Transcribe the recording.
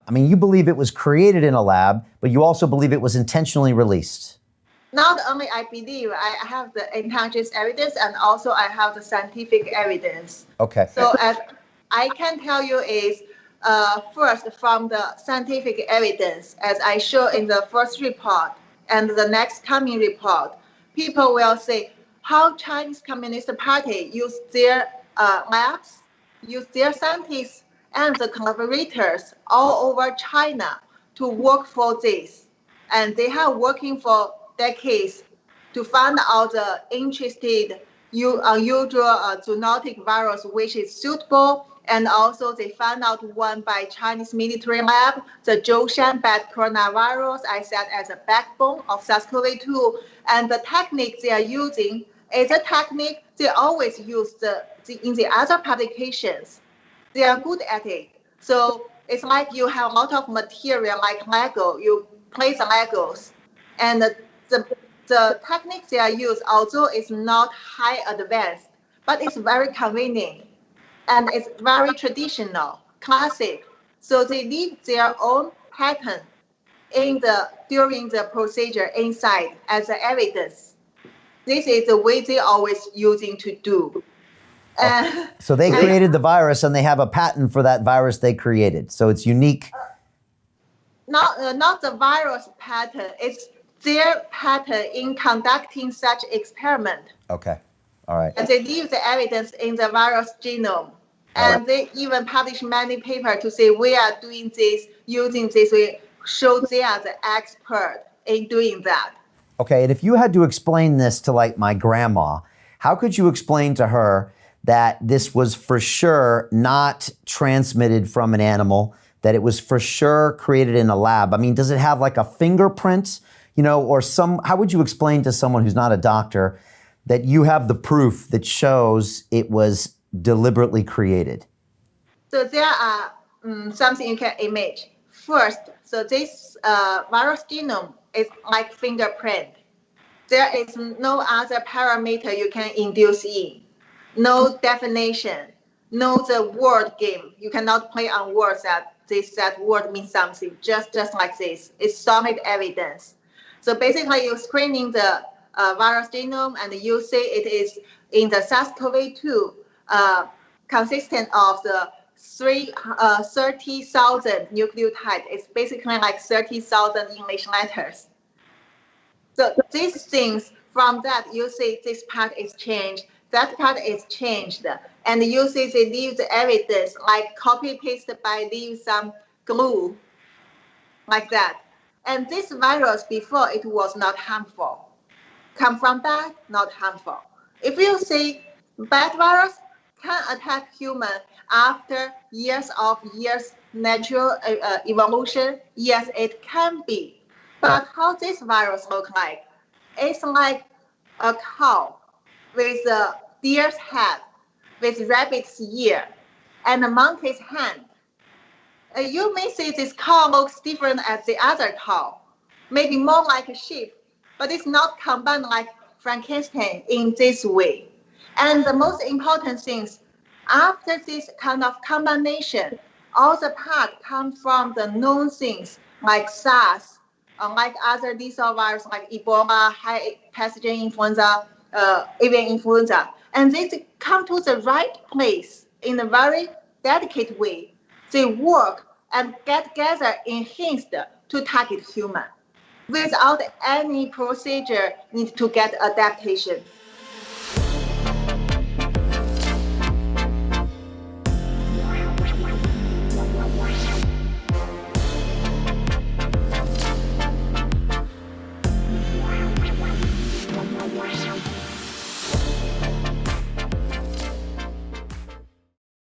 I mean, you believe it was created in a lab, but you also believe it was intentionally released. Not only I believe, I have the intelligence evidence, and also I have the scientific evidence. Okay. So as I can tell you is, first from the scientific evidence, as I show in the first report and the next coming report, people will say how Chinese Communist Party use their labs, use their scientists and the collaborators all over China to work for this. And they have working for decades to find out the interested unusual zoonotic virus which is suitable. And also they found out one by Chinese military lab, the Zhoushan bat coronavirus, I said as a backbone of SARS-CoV-2. And the technique they are using is a technique they always use in the other publications. They are good at it. So it's like you have a lot of material like Lego, you place the Legos. And the techniques they are used, although it's not high advanced, but it's very convenient. And it's very traditional, classic. So they leave their own pattern during the procedure inside as evidence. This is the way they always using to do. So they created the virus and they have a patent for that virus they created. So it's unique. Not the virus pattern. It's their pattern in conducting such experiment. Okay. All right. And they leave the evidence in the virus genome. And they even publish many papers to say we are doing this, using this, we show they are the expert in doing that. Okay, and if you had to explain this to like my grandma, how could you explain to her that this was for sure not transmitted from an animal, that it was for sure created in a lab? I mean, does it have like a fingerprint, or how would you explain to someone who's not a doctor that you have the proof that shows it was deliberately created? So there are something you can image. First, so this virus genome is like fingerprint. There is no other parameter you can induce in. No definition, no the word game. You cannot play on words that that word means something, just like this. It's solid evidence. So basically you're screening the virus genome and you say it is in the SARS-CoV-2 consistent of the 30,000 nucleotide. It's basically like 30,000 English letters. So these things, from that, you say this part is changed, that part is changed. And you see they leave the evidence, like copy-paste by leave some glue, like that. And this virus, before, it was not harmful. Come from bat, not harmful. If you say bat virus can attack human after years natural evolution, yes, it can be. But how this virus look like? It's like a cow with a deer's head, with rabbit's ear, and a monkey's hand. You may say this cow looks different as the other cow, maybe more like a sheep, but it's not combined like Frankenstein in this way. And the most important things, after this kind of combination, all the parts come from the known things like SARS, like other lethal viruses like Ebola, high pathogen influenza, avian influenza. And they come to the right place in a very delicate way. They work and get together enhanced to target human without any procedure need to get adaptation.